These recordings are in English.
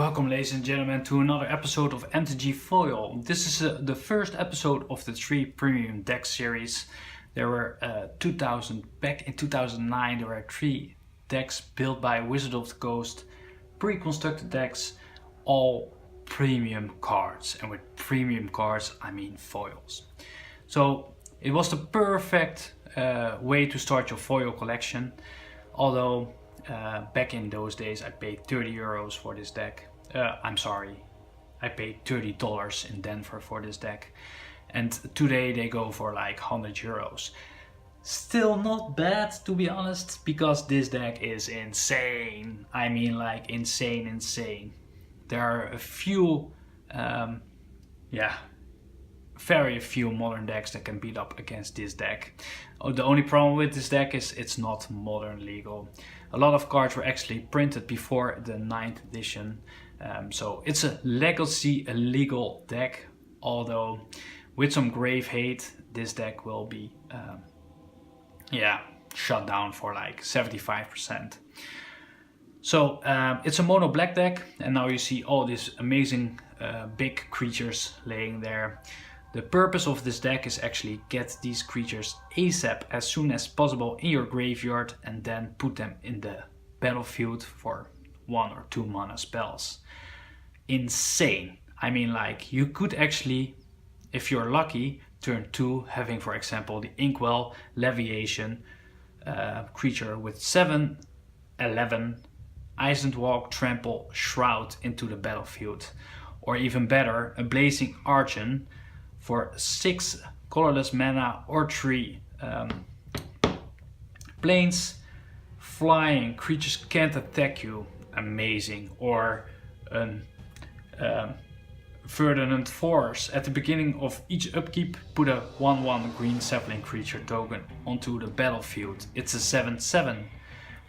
Welcome, ladies and gentlemen, to another episode of MTG Foil. This is the first episode of the 3 premium deck series. There were back in 2009, there were 3 decks built by Wizard of the Coast, pre-constructed decks, all premium cards. And with premium cards, I mean foils. So it was the perfect way to start your foil collection. Although back in those days I paid 30 euros for this deck. I'm sorry, I paid $30 in Denver for this deck. And today they go for like 100 euros. Still not bad, to be honest, because this deck is insane. I mean, like insane. There are a few, very few modern decks that can beat up against this deck. The only problem with this deck is it's not modern legal. A lot of cards were actually printed before the 9th edition. So it's a legacy illegal deck, although with some grave hate, this deck will be shut down for like 75%. So it's a mono black deck, and now you see all these amazing big creatures laying there. The purpose of this deck is actually get these creatures ASAP as soon as possible in your graveyard and then put them in the battlefield for 1 or 2 mana spells. Insane. I mean, like, you could actually, if you're lucky, turn 2 having, for example, the Inkwell Leviation creature with 7, 11, Island Walk, Trample, Shroud into the battlefield. Or even better, a Blazing Archon for 6 colorless mana or 3 planes. Flying creatures can't attack you. Amazing. Or an Verdant Force. At the beginning of each upkeep, put a 1/1 green sapling creature token onto the battlefield. It's a 7/7.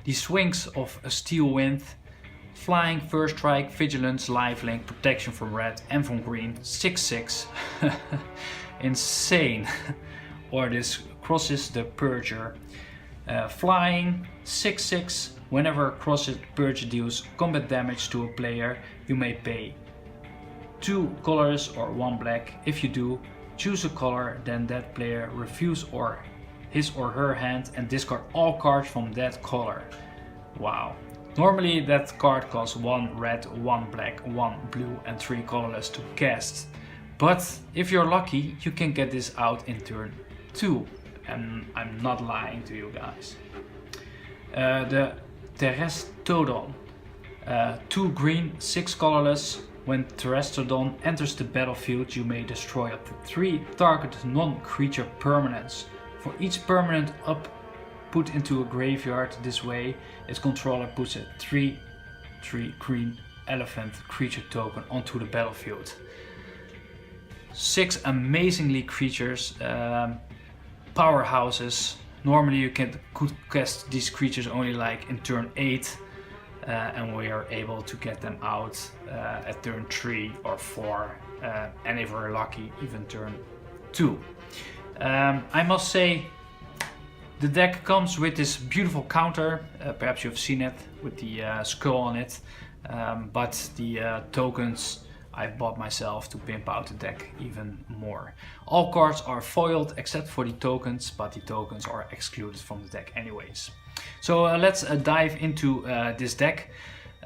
The swings of a Steel Wind. Flying, First Strike, Vigilance, Lifelink, Protection from red and from green. 6/6. Insane. Or this crosses the Purger. Flying, 6/6. Whenever crosses Purger deals combat damage to a player, you may pay 2 colors or 1 black. If you do, choose a color, then that player refuse or his or her hand and discard all cards from that color. Wow. Normally that card costs 1 red, 1 black, 1 blue and 3 colorless to cast. But if you're lucky, you can get this out in turn 2. And I'm not lying to you guys. The Terrestodon. 2 green, 6 colorless. When Terrestodon enters the battlefield, you may destroy up to 3 target non-creature permanents. For each permanent put into a graveyard this way, its controller puts a 3/3 green elephant creature token onto the battlefield. 6 amazingly creatures, powerhouses. Normally you could cast these creatures only like in turn 8, and we are able to get them out at turn 3 or 4, and if we're lucky, even turn 2. I must say, the deck comes with this beautiful counter, perhaps you've seen it, with the skull on it, but the tokens I bought myself to pimp out the deck even more. All cards are foiled except for the tokens, but the tokens are excluded from the deck anyways. So let's dive into this deck.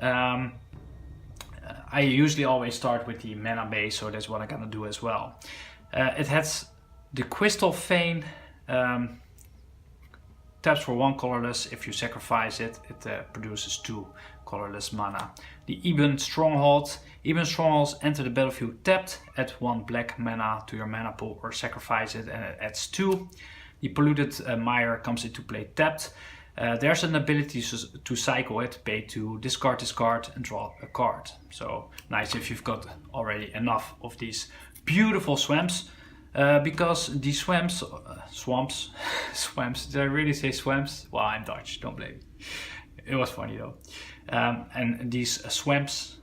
I usually always start with the mana base, so that's what I'm gonna do as well. It has the Crystal Vein. Taps for 1 colorless. If you sacrifice it, it produces 2 colorless mana. The Eben Stronghold. Eben Strongholds enter the battlefield tapped. Add 1 black mana to your mana pool or sacrifice it and it adds 2. The Polluted Mire comes into play tapped. There's an ability to cycle it, pay 2, discard this card and draw a card. So nice if you've got already enough of these beautiful swamps. Because the swamps, did I really say swamps? Well, I'm Dutch, don't blame me. It was funny though. And these swamps,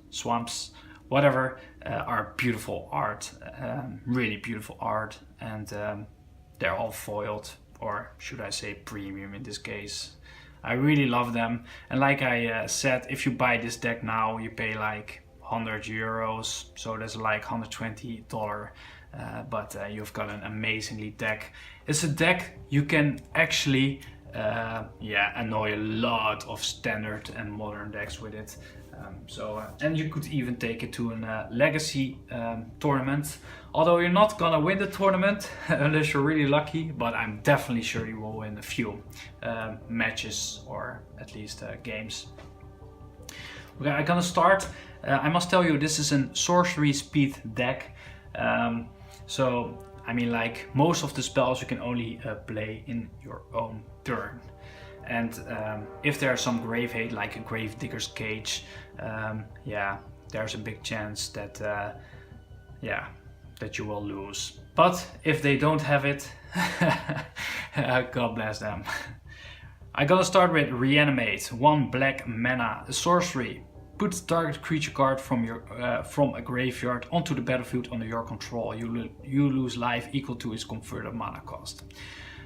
whatever, are beautiful art, really beautiful art, and they're all foiled, or should I say premium in this case. I really love them, and like I said, if you buy this deck now, you pay like €100, so that's like $120. But you've got an amazingly deck. It's a deck you can actually annoy a lot of standard and modern decks with it. And you could even take it to a legacy tournament. Although you're not gonna win the tournament unless you're really lucky, but I'm definitely sure you will win a few matches or at least games. Okay, I'm gonna start. I must tell you, this is a sorcery speed deck. So I mean, like most of the spells you can only play in your own turn. And if there's some grave hate, like a Gravedigger's Cage, there's a big chance that that you will lose. But if they don't have it, God bless them. I'm gonna start with Reanimate, 1 black mana, a sorcery. Put the target creature card from a graveyard onto the battlefield under your control. You lose life equal to its converted mana cost.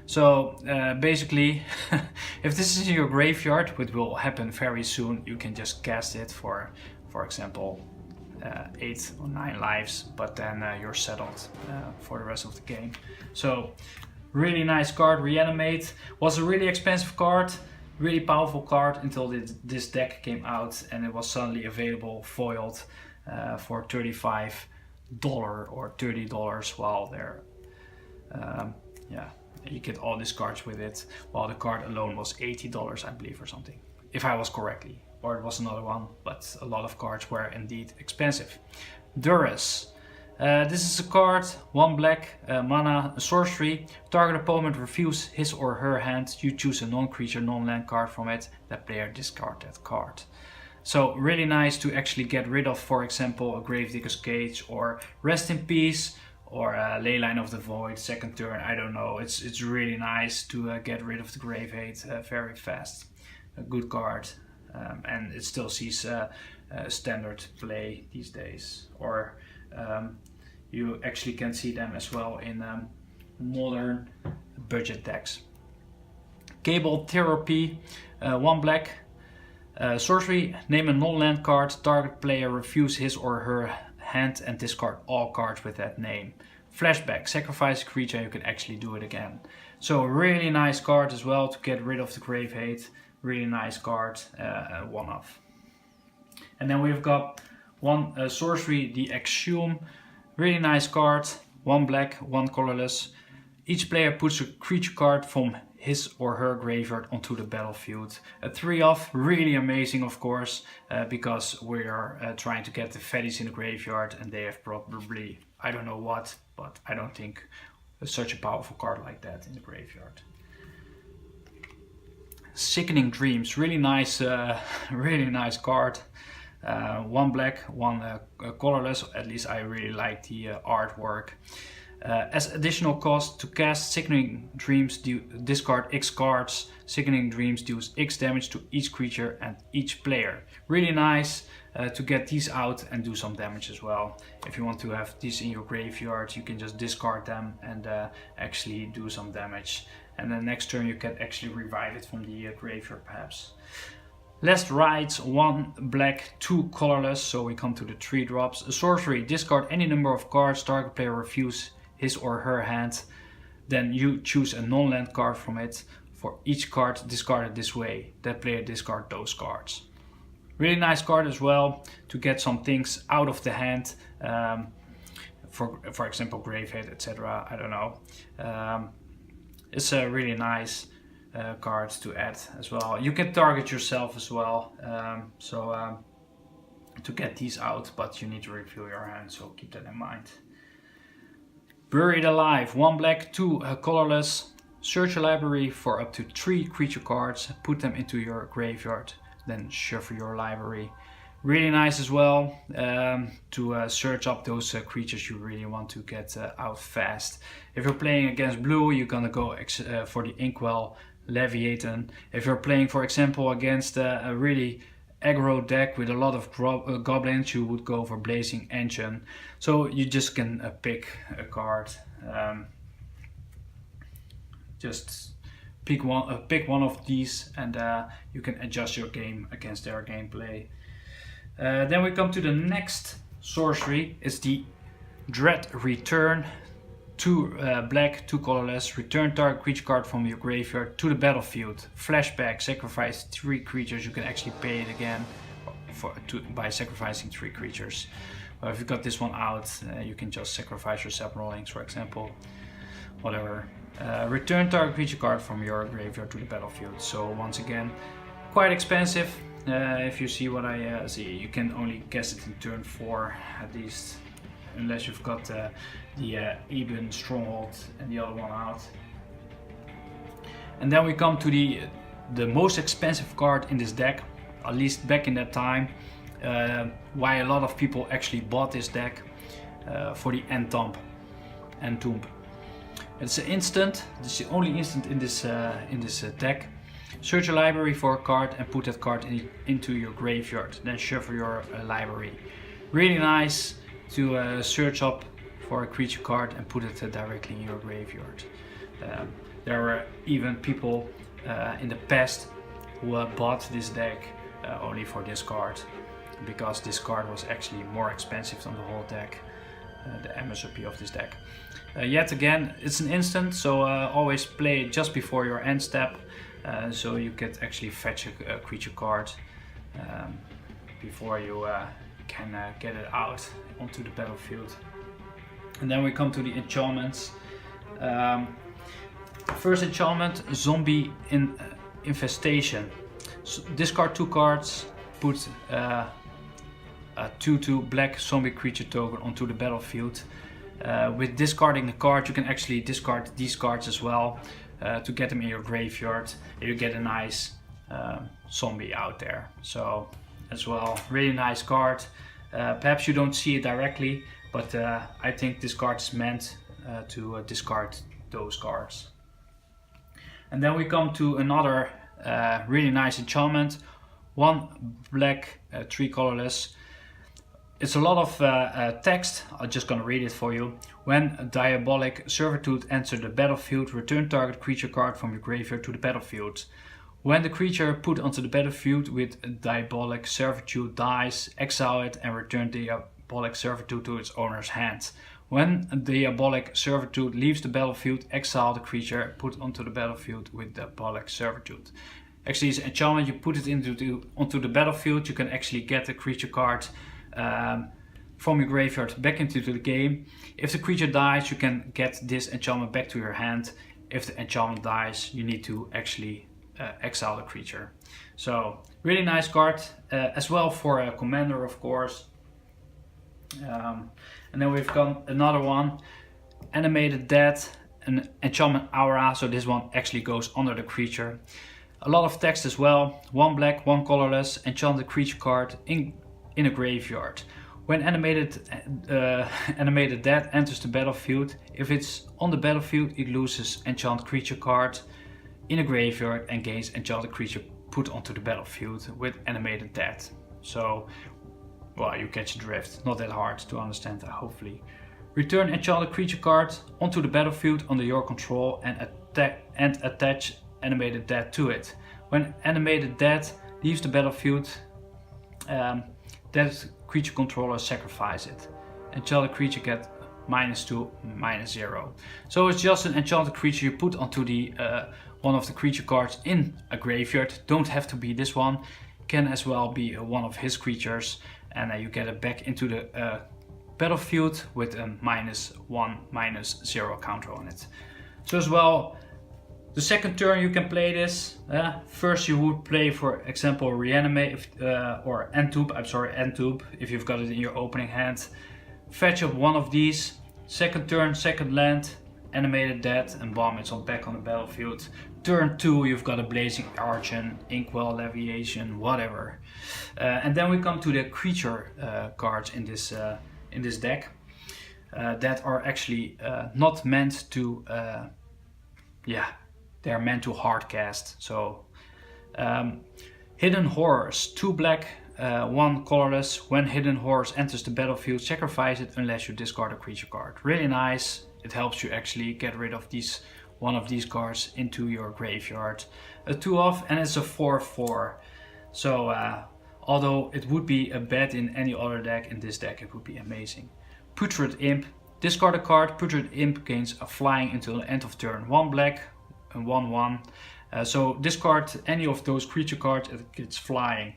So basically, if this is in your graveyard, which will happen very soon, you can just cast it for example, 8 or 9 lives, but then you're settled for the rest of the game. So really nice card. Reanimate was a really expensive card, really powerful card until this deck came out and it was suddenly available foiled for $35 or $30, while there you get all these cards with it, while the card alone was $80, I believe, or something, if I was correctly, or it was another one, but a lot of cards were indeed expensive. Duress. This is a card, 1 black mana, a sorcery. Target opponent reviews his or her hand. You choose a non-creature, non-land card from it. That player discard that card. So really nice to actually get rid of, for example, a Gravedigger's Cage or Rest in Peace or Leyline of the Void, second turn. I don't know. It's really nice to get rid of the grave hate very fast. A good card, and it still sees standard play these days. Or you actually can see them as well in modern budget decks. Cable Therapy, 1 black. Sorcery, name a non-land card. Target player reviews his or her hand and discard all cards with that name. Flashback, sacrifice a creature and you can actually do it again. So really nice card as well to get rid of the grave hate. Really nice card, one off. And then we've got 1 sorcery, the Exhume. Really nice card, 1 black, 1 colorless. Each player puts a creature card from his or her graveyard onto the battlefield. A 3-off, really amazing, of course, because we are trying to get the fatties in the graveyard and they have probably, I don't know what, but I don't think such a powerful card like that in the graveyard. Sickening Dreams, really nice card. 1 black, 1 colorless, at least I really like the artwork. As additional cost to cast Sickening Dreams, discard X cards. Sickening Dreams deals X damage to each creature and each player. Really nice to get these out and do some damage as well. If you want to have these in your graveyard, you can just discard them and actually do some damage. And then next turn you can actually revive it from the graveyard perhaps. Last Rites, 1 black, 2 colorless, so we come to the 3 drops. A sorcery, discard any number of cards, target player reviews his or her hand, then you choose a non-land card from it. For each card discarded this way, that player discard those cards. Really nice card as well to get some things out of the hand, for example grave hate, etc. I don't know. It's a really nice card to add as well. You can target yourself as well, to get these out, but you need to review your hand, so keep that in mind. Buried Alive, 1 black, 2 colorless. Search a library for up to 3 creature cards, put them into your graveyard, then shuffle your library. Really nice as well to search up those creatures you really want to get out fast. If you're playing against blue, you're gonna go for the Inkwell Leviathan. If you're playing, for example, against a really aggro deck with a lot of goblins, you would go for Blazing Engine. So you just can pick a card. Just pick one of these, and you can adjust your game against their gameplay. Then we come to the next sorcery. It's the Dread Return. 2 black, 2 colorless. Return target creature card from your graveyard to the battlefield. Flashback, sacrifice 3 creatures. You can actually pay it again by sacrificing 3 creatures. If you got this one out, you can just sacrifice your Sabrolings, for example. Whatever. Return target creature card from your graveyard to the battlefield. So once again, quite expensive. If you see what I see, you can only guess it in turn 4 at least, unless you've got the Eben Stronghold and the other one out. And then we come to the most expensive card in this deck, at least back in that time. Why a lot of people actually bought this deck, for the Entomb. It's an instant. This is the only instant in this deck. Search a library for a card and put that card into your graveyard. Then shuffle your library. Really nice to search up for a creature card and put it directly in your graveyard. There were even people in the past who bought this deck only for this card, because this card was actually more expensive than the whole deck, the MSRP of this deck. Yet again, it's an instant, so always play it just before your end step, so you can actually fetch a creature card before you can get it out onto the battlefield. And then we come to the enchantments. First enchantment, Zombie Infestation. So discard 2 cards, put a 2/2 black zombie creature token onto the battlefield. With discarding the card, you can actually discard these cards as well to get them in your graveyard. You get a nice zombie out there. So as well, really nice card. Perhaps you don't see it directly, but I think this card is meant to discard those cards. And then we come to another really nice enchantment. 1 black, 3 colorless. It's a lot of text. I'm just gonna read it for you. When Diabolic Servitude enters the battlefield, return target creature card from your graveyard to the battlefield. When the creature put onto the battlefield with Diabolic Servitude dies, exile it and return Diabolic Servitude to its owner's hand. When Diabolic Servitude leaves the battlefield, exile the creature put onto the battlefield with Diabolic Servitude. Actually, it's an enchantment. You put it onto the battlefield, you can actually get the creature card from your graveyard back into the game. If the creature dies, you can get this enchantment back to your hand. If the enchantment dies, you need to actually exile the creature. So really nice card, as well for a commander, of course. And then we've got another one, Animated Death, an enchantment aura. So this one actually goes under the creature. A lot of text as well. 1 black, 1 colorless, enchanted creature card in a graveyard. When animated death enters the battlefield, if it's on the battlefield, it loses enchanted creature card in a graveyard and gains enchanted creature put onto the battlefield with animated death. So, well, you catch the drift. Not that hard to understand, hopefully. Return enchanted creature card onto the battlefield under your control and attach animated death to it. When animated death leaves the battlefield, that creature controller sacrifice it. Enchanted creature get -2, -0. So it's just an enchanted creature you put onto the one of the creature cards in a graveyard. Don't have to be this one. Can as well be one of his creatures, and you get it back into the battlefield with a -1, -0 counter on it. So as well, the second turn you can play this. First you would play, for example, Reanimate or Entomb, if you've got it in your opening hand. Fetch up one of these. Second turn, second land, Animated Death, and bomb, it's back on the battlefield. Turn 2, you've got a Blazing Archon, Inkwell Leviation, whatever. And then we come to the creature cards in this deck that are actually not meant to, they're meant to hardcast. So Hidden Horrors, 2 black, 1 colorless. When Hidden Horrors enters the battlefield, sacrifice it unless you discard a creature card. Really nice. It helps you actually get rid of one of these cards into your graveyard. A 2-off, and it's a 4/4. So Although it would be a bad in any other deck, in this deck it would be amazing. Putrid Imp. Discard a card. Putrid Imp gains a flying until the end of turn. 1 black and 1/1. So discard any of those creature cards, it gets flying.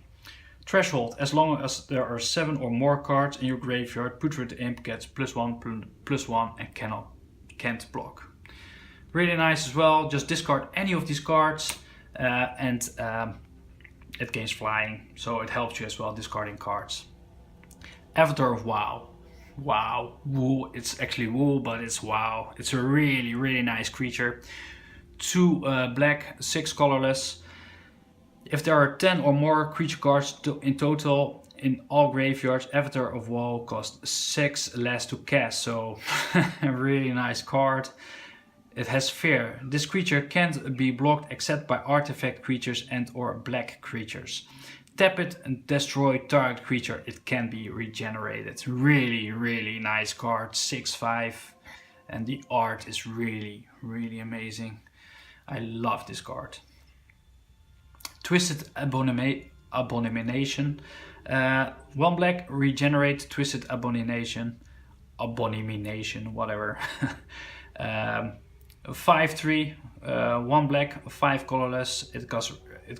Threshold. As long as there are 7 or more cards in your graveyard, Putrid Imp gets +1/+1 and can't block. Really nice as well. Just discard any of these cards and it gains flying, so it helps you as well discarding cards. Avatar of WoW. Wow, wool. It's actually wool, but it's WoW. It's a really nice creature. 2 black, 6 colorless. If there are 10 or more creature cards in total in all graveyards, Avatar of WoW costs 6 less to cast. So a really nice card. It has fear. This creature can't be blocked except by artifact creatures and or black creatures. Tap it and destroy target creature. It can be regenerated. Really nice card. 6/5. And the art is really amazing. I love this card. Twisted Abomination. 1 black, regenerate Twisted Abomination. Abomination, whatever. 5/3, 1 black, 5 colorless. It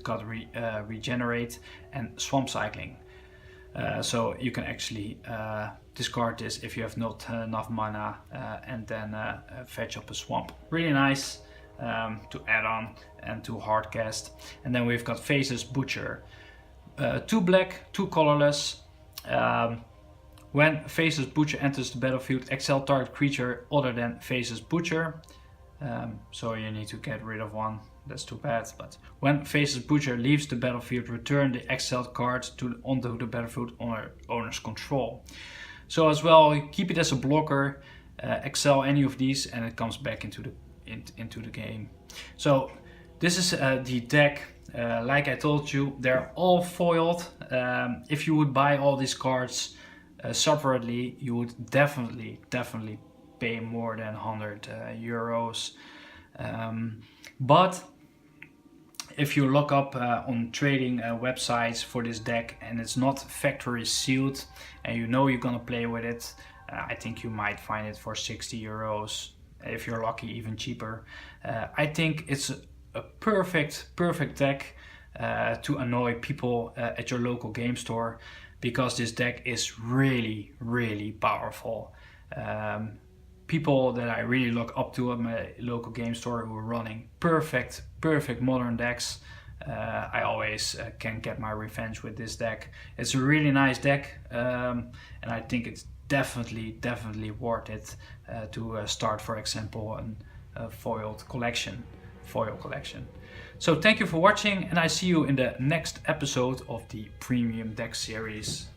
got regenerate and swamp cycling. So you can actually discard this if you have not enough mana and then fetch up a swamp. Really nice to add on and to hard cast. And then we've got Faceless Butcher. 2 black, 2 colorless. When Faceless Butcher enters the battlefield, exile target creature other than Faceless Butcher. So you need to get rid of one. That's too bad. But when Faceless Butcher leaves the battlefield, return the exiled card onto the battlefield owner's control. So as well, keep it as a blocker. Exile any of these, and it comes back into the game. So this is the deck. Like I told you, they're all foiled. If you would buy all these cards separately, you would definitely pay more than 100 euros. But if you look up on trading websites for this deck and it's not factory sealed and you know you're gonna play with it, I think you might find it for 60 euros. If you're lucky, even cheaper. I think it's a perfect deck to annoy people at your local game store, because this deck is really powerful. People that I really look up to at my local game store who are running perfect modern decks, I always can get my revenge with this deck. It's a really nice deck, and I think it's definitely worth it to start, for example, a foil collection. So thank you for watching, and I see you in the next episode of the Premium Deck series.